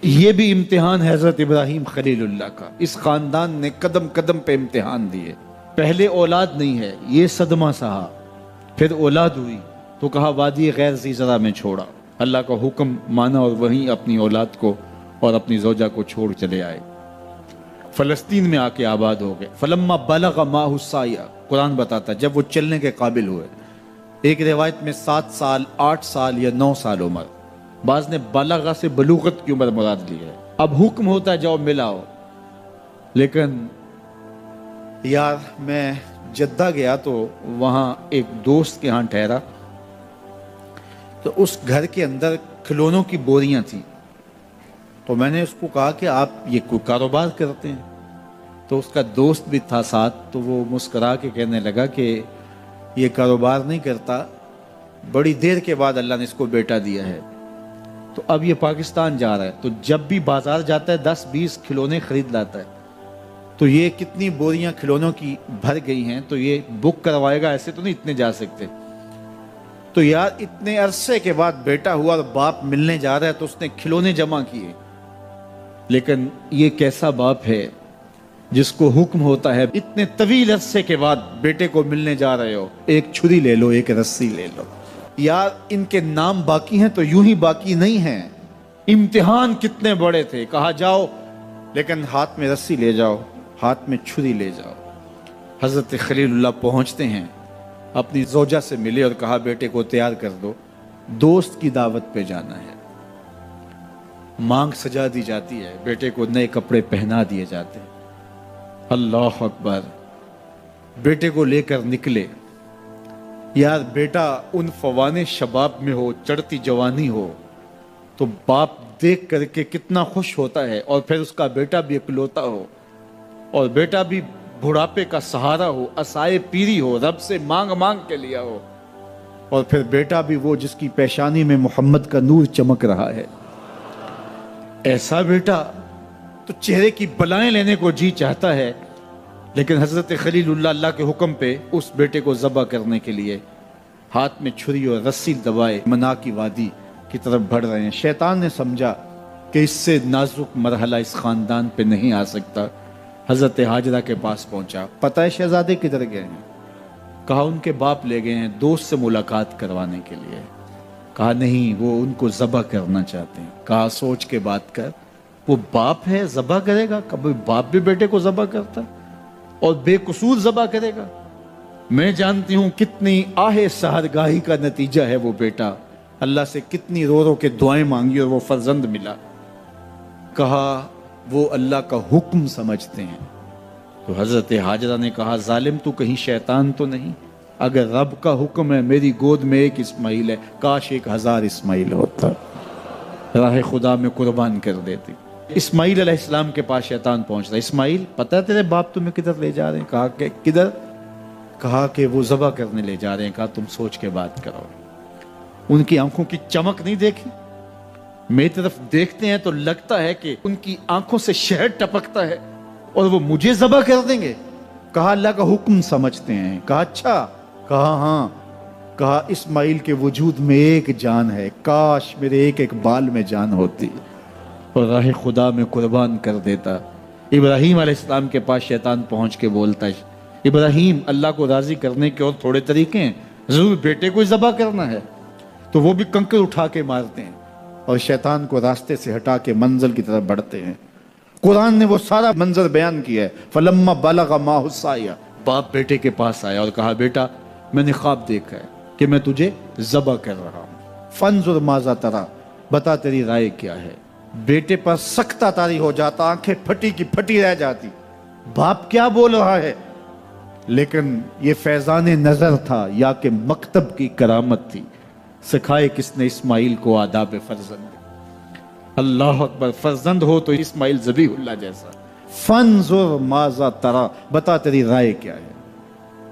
یہ بھی امتحان حضرت ابراہیم خلیل اللہ کا، اس خاندان نے قدم قدم پہ امتحان دیے۔ پہلے اولاد نہیں ہے، یہ صدمہ سہا، پھر اولاد ہوئی تو کہا وادی غیر ذی زرع میں چھوڑا، اللہ کا حکم مانا اور وہیں اپنی اولاد کو اور اپنی زوجہ کو چھوڑ چلے آئے، فلسطین میں آ کے آباد ہو گئے۔ فلما بلغ معہ السعی، قرآن بتاتا جب وہ چلنے کے قابل ہوئے، ایک روایت میں 7 سال 8 سال یا 9 سال عمر، بعض نے بلغہ سے بلوغت کی عمر مراد لی ہے۔ اب حکم ہوتا ہے جاؤ ملاؤ، لیکن یار میں جدہ گیا تو وہاں ایک دوست کے ہاں ٹھہرا، تو اس گھر کے اندر کھلونوں کی بوریاں تھیں، تو میں نے اس کو کہا کہ آپ یہ کوئی کاروبار کرتے ہیں؟ تو اس کا دوست بھی تھا ساتھ، تو وہ مسکرا کے کہنے لگا کہ یہ کاروبار نہیں کرتا، بڑی دیر کے بعد اللہ نے اس کو بیٹا دیا ہے، تو اب یہ پاکستان جا رہا ہے، تو جب بھی بازار جاتا ہے 10-20 کھلونے خرید لاتا ہے، تو یہ کتنی بوریاں کھلونوں کی بھر گئی ہیں، تو یہ بک کروائے گا، ایسے تو نہیں اتنے جا سکتے۔ تو یار اتنے عرصے کے بعد بیٹا ہوا اور باپ ملنے جا رہا ہے، تو اس نے کھلونے جمع کیے، لیکن یہ کیسا باپ ہے جس کو حکم ہوتا ہے اتنے طویل عرصے کے بعد بیٹے کو ملنے جا رہے ہو، ایک چھری لے لو، ایک رسی لے لو۔ یار ان کے نام باقی ہیں تو یوں ہی باقی نہیں ہیں، امتحان کتنے بڑے تھے، کہا جاؤ لیکن ہاتھ میں رسی لے جاؤ، ہاتھ میں چھری لے جاؤ۔ حضرت خلیل اللہ پہنچتے ہیں، اپنی زوجہ سے ملے اور کہا بیٹے کو تیار کر دو، دوست کی دعوت پہ جانا ہے۔ مانگ سجا دی جاتی ہے، بیٹے کو نئے کپڑے پہنا دیے جاتے ہیں۔ اللہ اکبر، بیٹے کو لے کر نکلے۔ یار بیٹا ان فوان شباب میں ہو، چڑھتی جوانی ہو، تو باپ دیکھ کر کے کتنا خوش ہوتا ہے، اور پھر اس کا بیٹا بھی اکلوتا ہو، اور بیٹا بھی بڑھاپے کا سہارا ہو، عصائے پیری ہو، رب سے مانگ مانگ کے لیا ہو، اور پھر بیٹا بھی وہ جس کی پیشانی میں محمد کا نور چمک رہا ہے۔ ایسا بیٹا تو چہرے کی بلائیں لینے کو جی چاہتا ہے، لیکن حضرت خلیل اللہ اللہ کے حکم پہ اس بیٹے کو ذبح کرنے کے لیے ہاتھ میں چھری اور رسی دبائے منا کی وادی کی طرف بڑھ رہے ہیں۔ شیطان نے سمجھا کہ اس سے نازک مرحلہ اس خاندان پہ نہیں آ سکتا، حضرت حاجرہ کے پاس پہنچا۔ پتہ ہے شہزادے کدھر گئے ہیں؟ کہا ان کے باپ لے گئے ہیں دوست سے ملاقات کروانے کے لیے۔ کہا نہیں، وہ ان کو ذبح کرنا چاہتے ہیں۔ کہا سوچ کے بات کر، وہ باپ ہے ذبح کرے گا؟ کبھی باپ بھی بیٹے کو ذبح کرتا اور بے قصور ذبح کرے گا؟ میں جانتی ہوں کتنی آہ سحرگاہی کا نتیجہ ہے وہ بیٹا، اللہ سے کتنی رو رو کے دعائیں مانگی اور وہ فرزند ملا۔ کہا وہ اللہ کا حکم سمجھتے ہیں۔ تو حضرت حاجرہ نے کہا ظالم تو کہیں شیطان تو نہیں؟ اگر رب کا حکم ہے، میری گود میں ایک اسماعیل ہے، کاش 1000 اسماعیل ہوتا، راہ خدا میں قربان کر دیتی۔ اسماعیل علیہ السلام کے پاس شیطان پہنچتا، اسماعیل پتہ ہے تیرے باپ تمہیں کدھر لے جا رہے ہیں؟ کہا کہ کدھر؟ کہا کہ وہ ذبح کرنے لے جا رہے ہیں۔ کہا تم سوچ کے بات کرو۔ ان کی آنکھوں کی چمک نہیں دیکھی؟ میری طرف دیکھتے ہیں تو لگتا ہے کہ ان کی آنکھوں سے شہد ٹپکتا ہے، اور وہ مجھے ذبح کر دیں گے؟ کہا اللہ کا حکم سمجھتے ہیں۔ کہا اچھا؟ کہا ہاں۔ کہا اسماعیل کے وجود میں ایک جان ہے، کاش میرے ایک ایک بال میں جان ہوتی اور راہ خدا میں قربان کر دیتا۔ ابراہیم علیہ السلام کے پاس شیطان پہنچ کے بولتا ہے ابراہیم اللہ کو راضی کرنے کے اور تھوڑے طریقے ہیں، ضرور بیٹے کو ذبح کرنا ہے؟ تو وہ بھی کنکر اٹھا کے مارتے ہیں اور شیطان کو راستے سے ہٹا کے منزل کی طرف بڑھتے ہیں۔ قرآن نے وہ سارا منظر بیان کیا ہے۔ فلما بلغ معہ السعی، باپ بیٹے کے پاس آیا اور کہا بیٹا میں نے خواب دیکھا ہے کہ میں تجھے ذبح کر رہا ہوں، فانظر ماذا تری، بتا تیری رائے کیا ہے؟ بیٹے پر سکتہ طاری ہو جاتا، آنکھیں پھٹی کی پھٹی رہ جاتی، باپ کیا بول رہا ہے؟ لیکن یہ فیضان نظر تھا یا کہ مکتب کی کرامت تھی؟ سکھائے کس نے اسماعیل کو آداب فرزند؟ اللہ اکبر، فرزند ہو تو اسماعیل ذبیح اللہ جیسا۔ فانظر ماذا تری، بتا تیری رائے کیا ہے؟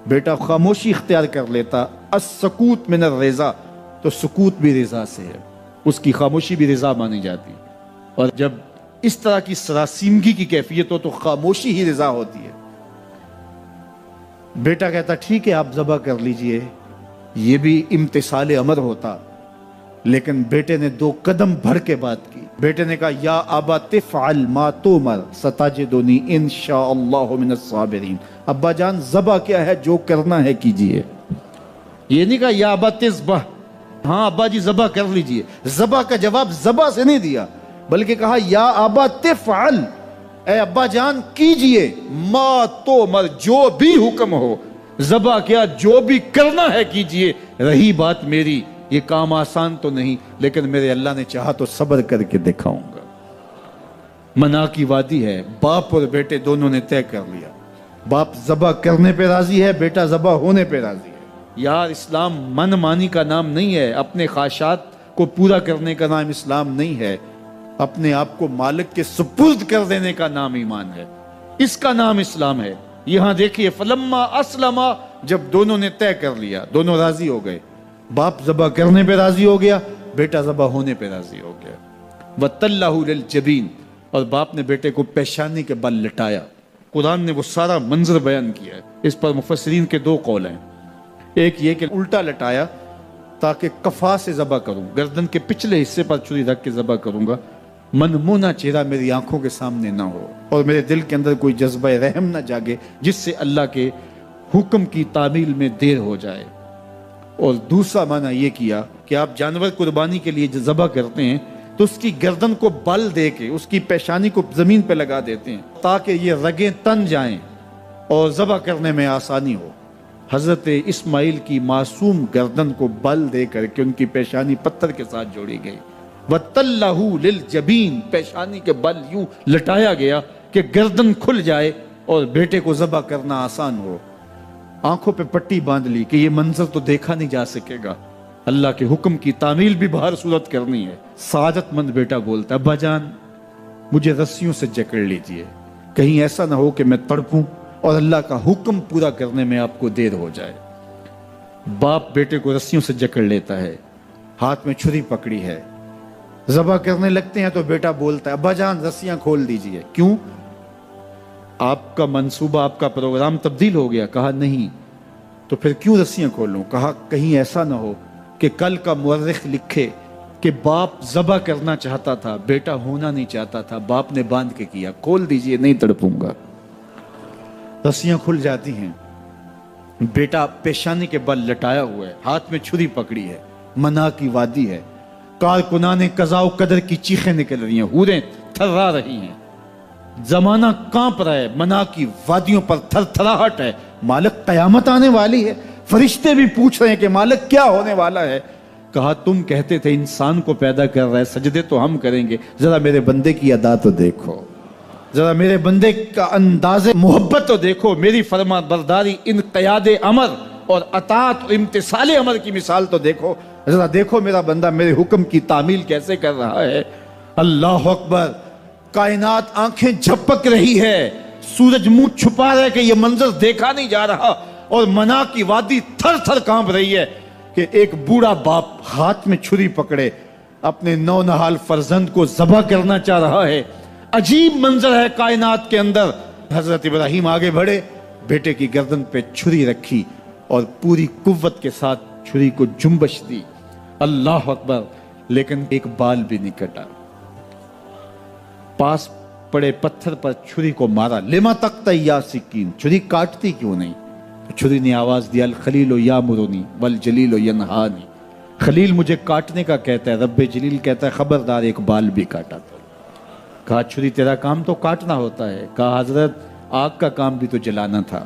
بیٹا خاموشی اختیار کر لیتا، السکوت من الرضا، تو سکوت بھی رضا سے ہے، اس کی خاموشی بھی رضا مانی جاتی، اور جب اس طرح کی سراسیمگی کی کیفیت ہو تو خاموشی ہی رضا ہوتی ہے۔ بیٹا کہتا ٹھیک ہے آپ ذبح کر لیجئے، یہ بھی امتثال امر ہوتا، لیکن بیٹے نے 2 قدم بڑھ کے بات کی۔ بیٹے نے کہا یا ابا تفعل ما تؤمر ستجدنی انشاءاللہ من الصابرین، ابا جان ذبح کیا ہے، جو کرنا ہے کیجئے۔ یہ نہیں کہا یا ابا تذبح، ہاں ابا جی ذبح کر لیجئے، ذبح کا جواب ذبح سے نہیں دیا، بلکہ کہا یا ابا تفعل، اے ابا جان کیجئے، ما تؤمر، جو بھی حکم ہو، ذبح کیا جو بھی کرنا ہے کیجئے۔ رہی بات میری، یہ کام آسان تو نہیں، لیکن میرے اللہ نے چاہا تو صبر کر کے دکھاؤں گا۔ منا کی وادی ہے، باپ اور بیٹے دونوں نے طے کر لیا، باپ ذبح کرنے پہ راضی ہے، بیٹا ذبح ہونے پہ راضی ہے۔ یار اسلام من مانی کا نام نہیں ہے، اپنے خواہشات کو پورا کرنے کا نام اسلام نہیں ہے، اپنے آپ کو مالک کے سپرد کر دینے کا نام ایمان ہے، اس کا نام اسلام ہے۔ یہاں دیکھیے فلما اسلما، جب دونوں نے طے کر لیا، دونوں راضی ہو گئے، باپ ذبح کرنے پہ راضی ہو گیا، بیٹا ذبح ہونے پہ راضی ہو گیا۔ وَتَلَّهُ لِلْجَبِينِ، اور باپ نے بیٹے کو پیشانی کے بل لٹایا۔ قرآن نے وہ سارا منظر بیان کیا ہے، اس پر مفسرین کے دو قول ہیں، ایک یہ کہ الٹا لٹایا تاکہ کفا سے ذبح کروں، گردن کے پچھلے حصے پر چھری رکھ کے ذبح کروں گا، منمونہ چہرہ میری آنکھوں کے سامنے نہ ہو اور میرے دل کے اندر کوئی جذبہ رحم نہ جاگے جس سے اللہ کے حکم کی تعمیل میں دیر ہو جائے۔ اور دوسرا معنی یہ کیا کہ آپ جانور قربانی کے لیے جو ذبح کرتے ہیں تو اس کی گردن کو بل دے کے اس کی پیشانی کو زمین پہ لگا دیتے ہیں تاکہ یہ رگیں تن جائیں اور ذبح کرنے میں آسانی ہو۔ حضرت اسماعیل کی معصوم گردن کو بل دے کر کے ان کی پیشانی پتھر کے ساتھ جوڑی گئی۔ وَتَلَّهُ لِلْجَبِينِ، پیشانی کے بل یوں لٹایا گیا کہ گردن کھل جائے اور بیٹے کو ذبح کرنا آسان ہو۔ آنکھوں پہ پٹی باندھ لی کہ یہ منظر تو دیکھا نہیں جا سکے گا، اللہ کے حکم کی تعمیل بھی بہر صورت کرنی ہے۔ سعادت مند بیٹا بولتا ابا جان مجھے رسیوں سے جکڑ لیجئے، کہیں ایسا نہ ہو کہ میں تڑپوں اور اللہ کا حکم پورا کرنے میں آپ کو دیر ہو جائے۔ باپ بیٹے کو رسیوں سے جکڑ لیتا ہے، ہاتھ میں چھری پکڑی ہے، ذبح کرنے لگتے ہیں تو بیٹا بولتا ہے ابا جان رسیاں کھول دیجئے۔ کیوں؟ آپ کا منصوبہ، آپ کا پروگرام تبدیل ہو گیا؟ کہا نہیں۔ تو پھر کیوں رسیاں کھولوں؟ کہا کہیں ایسا نہ ہو کہ کل کا مورخ لکھے کہ باپ ذبح کرنا چاہتا تھا، بیٹا ہونا نہیں چاہتا تھا، باپ نے باندھ کے کیا۔ کھول دیجئے، نہیں تڑپوں گا۔ رسیاں کھل جاتی ہیں، بیٹا پیشانی کے بل لٹایا ہوا ہے، ہاتھ میں چھری پکڑی ہے، منا کی وادی ہے، کارکنان قضاء و قدر کی چیخیں نکل رہی ہیں، حوریں تھرا رہی ہیں، زمانہ کانپ رہا ہے، منا کی وادیوں پر تھر تھراہٹ ہے، مالک قیامت آنے والی ہے، فرشتے بھی پوچھ رہے ہیں کہ مالک کیا ہونے والا ہے۔ کہا تم کہتے تھے انسان کو پیدا کر رہا ہے، سجدے تو ہم کریں گے، ذرا میرے بندے کی ادا تو دیکھو، ذرا میرے بندے کا انداز محبت تو دیکھو، میری فرما برداری، انقیاد امر اور اطاعت اور امتثال امر کی مثال تو دیکھو، ذرا دیکھو میرا بندہ میرے حکم کی تعمیل کیسے کر رہا ہے۔ اللہ اکبر، کائنات آنکھیں جھپک رہی ہے، سورج منہ چھپا رہا ہے کہ یہ منظر دیکھا نہیں جا رہا، اور منا کی وادی تھر تھر کانپ رہی ہے کہ ایک بوڑھا باپ ہاتھ میں چھری پکڑے اپنے نو نہال فرزند کو ذبح کرنا چاہ رہا ہے۔ عجیب منظر ہے کائنات کے اندر۔ حضرت ابراہیم آگے بڑھے، بیٹے کی گردن پہ چھری رکھی اور پوری قوت کے ساتھ چھری کو جنبش دی۔ اللہ اکبر، لیکن ایک بال بھی نہیں کٹا۔ پاس پڑے پتھر پر چھری کو مارا، لما تقطع یا سکین، چھری کاٹتی کیوں نہیں؟ چھری نے آواز دیا الخلیل یامرنی والجلیل ینہانی، خلیل مجھے کاٹنے کا کہتا ہے، رب جلیل کہتا ہے خبردار ایک بال بھی کاٹا تو۔ کہا چھری تیرا کام تو کاٹنا ہوتا ہے۔ کہا حضرت آگ کا کام بھی تو جلانا تھا،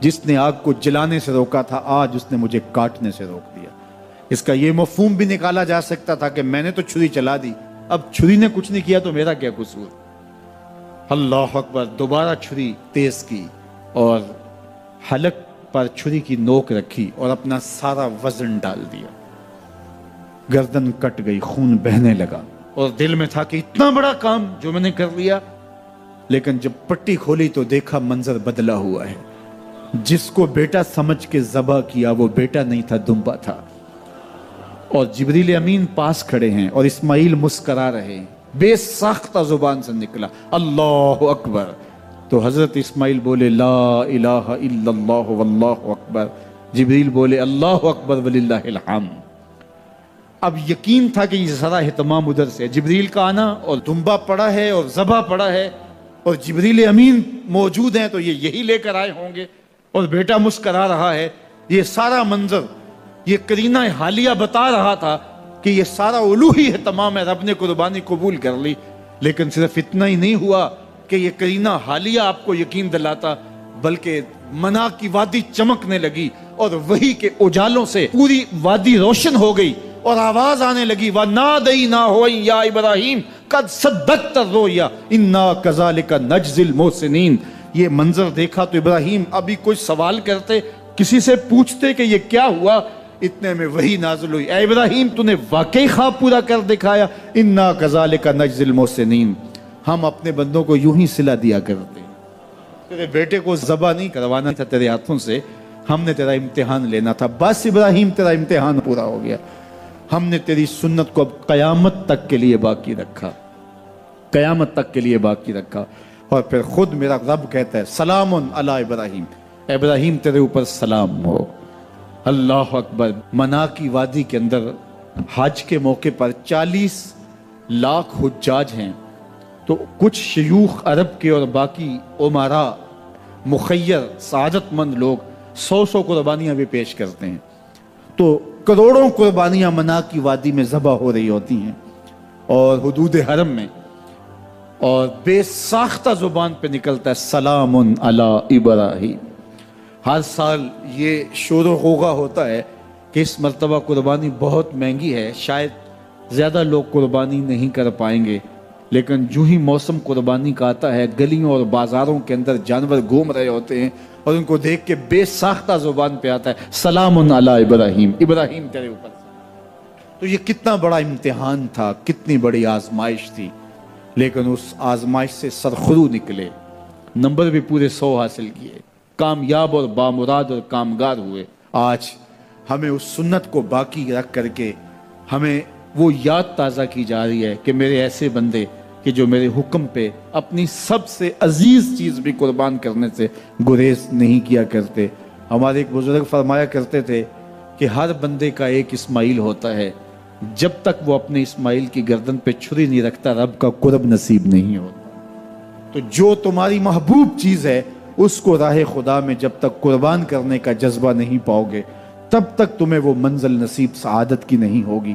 جس نے آگ کو جلانے سے روکا تھا آج اس نے مجھے کاٹنے سے روک دیا۔ اس کا یہ مفہوم بھی نکالا جا سکتا تھا کہ میں نے تو چھری چلا دی، اب چھری نے کچھ نہیں کیا تو میرا کیا قصور۔ اللہ اکبر، دوبارہ چھری تیز کی اور حلق پر چھری کی نوک رکھی اور اپنا سارا وزن ڈال دیا، گردن کٹ گئی، خون بہنے لگا، اور دل میں تھا کہ اتنا بڑا کام جو میں نے کر لیا۔ لیکن جب پٹی کھولی تو دیکھا منظر بدلا ہوا ہے، جس کو بیٹا سمجھ کے ذبح کیا وہ بیٹا نہیں تھا، دمبا تھا، اور جبریل امین پاس کھڑے ہیں اور اسماعیل مسکرا رہے ہیں، بے ساختہ زبان سے نکلا اللہ اکبر۔ تو حضرت اسماعیل بولے لا الہ الا اللہ واللہ اکبر، جبریل بولے اللہ اکبر وللہ الحمد۔ اب یقین تھا کہ یہ سارا اہتمام ادھر سے، جبریل کا آنا اور دمبا پڑا ہے اور ذبح پڑا ہے اور جبریل امین موجود ہیں تو یہ یہی لے کر آئے ہوں گے، اور بیٹا مسکرا رہا ہے۔ یہ سارا منظر، یہ قرینہ حالیہ بتا رہا تھا کہ یہ سارا الوہی اہتمام ہے، رب نے قربانی قبول کر لی۔ لیکن صرف اتنا ہی نہیں ہوا کہ یہ قرینہ حالیہ آپ کو یقین دلاتا، بلکہ منا کی وادی چمکنے لگی اور وہی کے اجالوں سے پوری وادی روشن ہو گئی، اور آواز آنے لگی وَنَادَيْنَاهُ يَا إِبْرَاهِيمُ قَدْ صَدَّقْتَ الرُّؤْيَا إِنَّا كَذَلِكَ نَجْزِي الْمُحْسِنِينَ۔ یہ منظر دیکھا تو ابراہیم ابھی کوئی سوال کرتے، کسی سے پوچھتے کہ یہ کیا ہوا، اتنے میں وہی نازل ہوئی، اے ابراہیم تو نے واقعی خواب پورا کر دکھایا، اِنَّا كَذَلِكَ نَجْزِي الْمُحْسِنِينَ، ہم اپنے بندوں کو یوں ہی صلہ دیا کرتے۔ تیرے بیٹے کو ذبح نہیں کروانا تھا تیرے ہاتھوں سے، ہم نے تیرا امتحان لینا تھا، بس ابراہیم تیرا امتحان پورا ہو گیا، ہم نے تیری سنت کو اب قیامت تک کے لیے باقی رکھا، قیامت تک کے لیے باقی رکھا۔ اور پھر خود میرا رب کہتا ہے سلام علی ابراہیم، ابراہیم تیرے اوپر سلام ہو۔ اللہ اکبر۔ منا کی وادی کے اندر حج کے موقع پر 40 لاکھ حجاج ہیں، تو کچھ شیوخ عرب کے اور باقی عمراء مخیر سعادت مند لوگ 100 قربانیاں بھی پیش کرتے ہیں، تو کروڑوں قربانیاں منا کی وادی میں ذبح ہو رہی ہوتی ہیں اور حدود حرم میں، اور بے ساختہ زبان پہ نکلتا ہے سلام علی ابراہیم۔ ہر سال یہ شور و غوغا ہوتا ہے کہ اس مرتبہ قربانی بہت مہنگی ہے، شاید زیادہ لوگ قربانی نہیں کر پائیں گے، لیکن جو ہی موسم قربانی کا آتا ہے گلیوں اور بازاروں کے اندر جانور گھوم رہے ہوتے ہیں اور ان کو دیکھ کے بے ساختہ زبان پہ آتا ہے سلام علی ابراہیم، ابراہیم تیرے اوپر۔ تو یہ کتنا بڑا امتحان تھا، کتنی بڑی آزمائش تھی، لیکن اس آزمائش سے سرخرو نکلے، نمبر بھی پورے 100 حاصل کیے، کامیاب اور بامراد اور کامگار ہوئے۔ آج ہمیں اس سنت کو باقی رکھ کر کے ہمیں وہ یاد تازہ کی جا رہی ہے کہ میرے ایسے بندے کہ جو میرے حکم پہ اپنی سب سے عزیز چیز بھی قربان کرنے سے گریز نہیں کیا کرتے۔ ہمارے ایک بزرگ فرمایا کرتے تھے کہ ہر بندے کا ایک اسماعیل ہوتا ہے، جب تک وہ اپنے اسماعیل کی گردن پہ چھری نہیں رکھتا رب کا قرب نصیب نہیں ہوتا۔ تو جو تمہاری محبوب چیز ہے اس کو راہ خدا میں جب تک قربان کرنے کا جذبہ نہیں پاؤ گے، تب تک تمہیں وہ منزل نصیب سعادت کی نہیں ہوگی۔